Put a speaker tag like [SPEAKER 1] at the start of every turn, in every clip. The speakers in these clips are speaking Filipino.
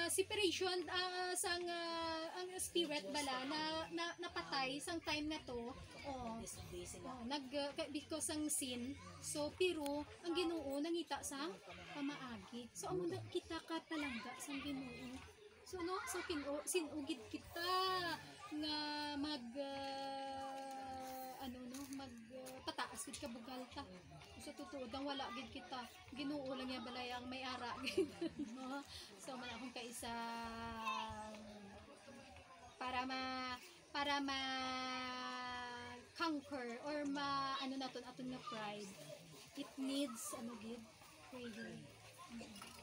[SPEAKER 1] separation sang ang spirit bala na napatay sang time na to. Because ang sin. So pero ang Ginoo nangita sang pamaagi. So amo na kita ka talangga sang Ginoo. So no, so sinugid kita nga pataas gid ka bugal ta. So tutuod ang wala gid kita. Ginoo lang ya balay ang may ara gid. No? So man akong kaisa para ma conquer or aton nga pride. It needs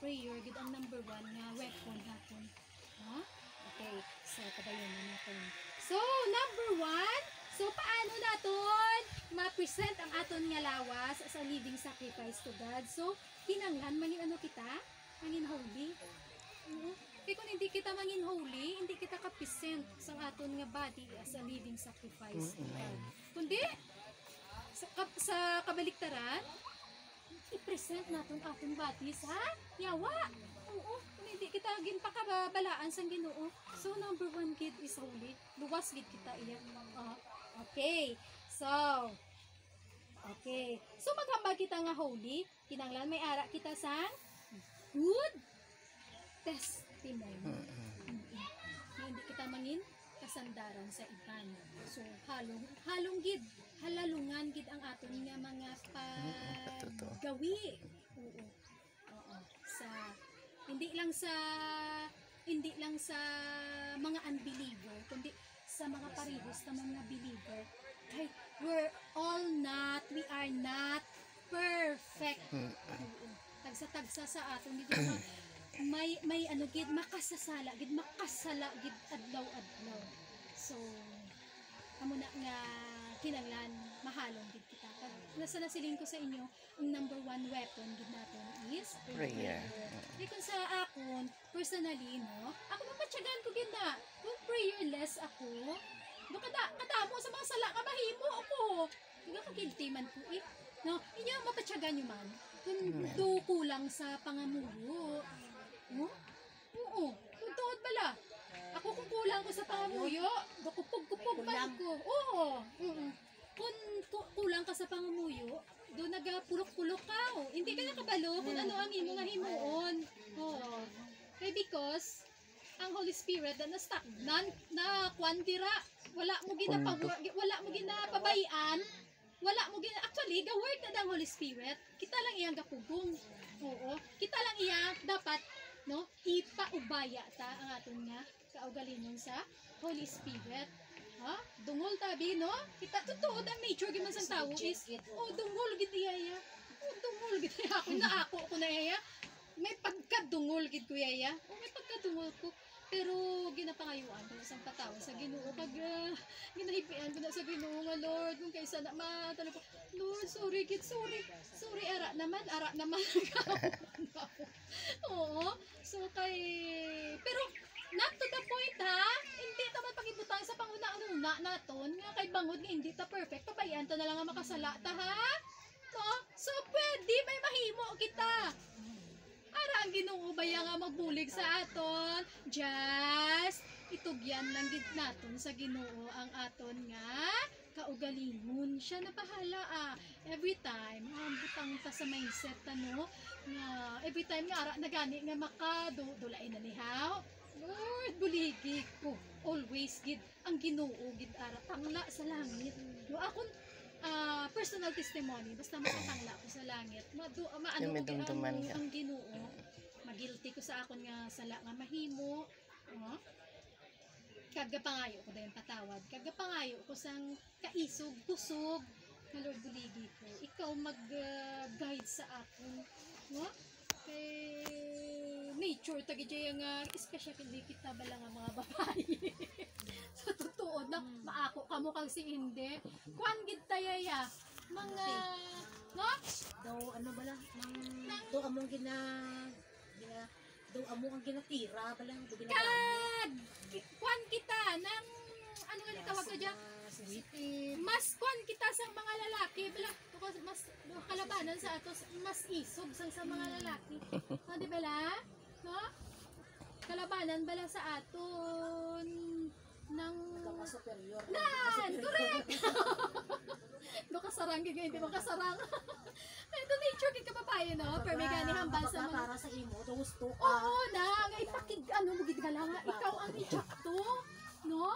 [SPEAKER 1] prayer gid ang number 1 nga weapon naton. Ha? Okay, so padayon na natin. So number 1, so paano naton ma-present ang aton nga lawas as a living sacrifice to God? So kinanglan mangin kita? Mangin holy. Kaya kung hindi kita mangin holy, hindi kita ka-present sa aton nga body as a living sacrifice to God. Kundi sa kabaliktaran, i-present naton aton body sa yawa. Oo, kung hindi kita ginpakabalaan sang Ginoo. So number 1 gid is holy. Luwas gid kita iya. Okay. So maghambal kita nga holy, kinanglan may ara kita sang good testimony. Hindi kita mangin kasandaran sa iban. So halong gid, halalungan gid ang aton nga mga paggawi. Oo. Hindi lang sa mga unbeliever, kundi sa mga parehas na mga believer. Kahit we are not perfect. Tagsa sa aton dito may gid makasala gid adlaw-adlaw. So amo na nga kinanglan mahalong gid kita. Nasa nasiling ko sa inyo, ang number 1 weapon gid natin is prayer. Kung sa akon personally, no, ako mapatyagan ko gid na kung prayerless ako, katamo sa mga sala nga mahimo ako. Diga ka guilty man ko no, inyo mapatyagan nyo man kung kulang sa pangamuyo. No? Oo, kung tuod bala. Ako kung kulang ko sa pangamuyo, kupog man ko. Oo. Kung kulang ka sa pangamuyo, doon nagapulok-pulok ka. Hindi ka nakabalo kung ano ang imo nga himuon. Oo. Kaya because ang Holy Spirit na stagnant na kwantira, wala mo ginapabayan, actually gaword na ang Holy Spirit, kita lang iyang gapugong. Oo, kita lang iya dapat no ipaubaya ta ang aton nga kaugalingon sa Holy Spirit. Ha? Dungol tabi no? Kita totoo ang nature gyud man sang tawo is dungol gid iya. Dungol gid ako na iya. May pagkadungol gid ko iya. May pagkadungol ko. Pero ginapangayuan ko sa patawa sa Ginoo pag ginahipian ko na sa Ginoo nga Lord kung kaysa na matalo ko Lord sorry ara naman oo so pero not to the point ha hindi ta man pagibutang sa panguna-una naton nga kay bangod nga hindi ta perfect pabayan ta na lang nga makasala ta ha no so pwede may mahimo kita. Ara ang Ginoo baya nga magbulig sa aton. Just itugyan lang gid naton sa Ginoo ang aton nga kaugalingon. Siya na bahala Every time butang ta sa mindset no nga every time nga ara na gani nga makadulain na nihaw. Lord buligi ko always gid ang Ginoo gid ara tangla sa langit. No akon personal testimony basta makatangla ko sa langit maano ko ang Ginoo magilty ko sa akon nga sala nga mahimo kagapangayo ko dayon patawad kagapangayo ko sang kaisog kusog nga Lord buligi ko ikaw mag-guide sa akon no kay nature tagijay nga especially kita bala nga mga babae sa totoo na maako kamo kang si hindi kuan gid tayaya mga no
[SPEAKER 2] daw ano bala do among do among ginatira bala do
[SPEAKER 1] ginagamit kuan kita nang ano nga tawag ka diyan mas kuan kita sa mga lalaki bala mas kalabanan sa atos mas isog sa mga lalaki no di bala no kalaban kanan bala sa aton ng
[SPEAKER 2] Ikaw superior.
[SPEAKER 1] nan, correct. Do kasarang gid hindi mo kasarang. Ito nature gid ka papayo no, pero may gani hambal sa mga
[SPEAKER 2] para sa imo, gusto ka.
[SPEAKER 1] oo na, nga ipakig ano mo gid nga ikaw ang ejecto, no?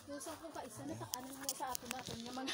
[SPEAKER 1] So sa kung kaisa na sa kanan mo sa aton natin nga mga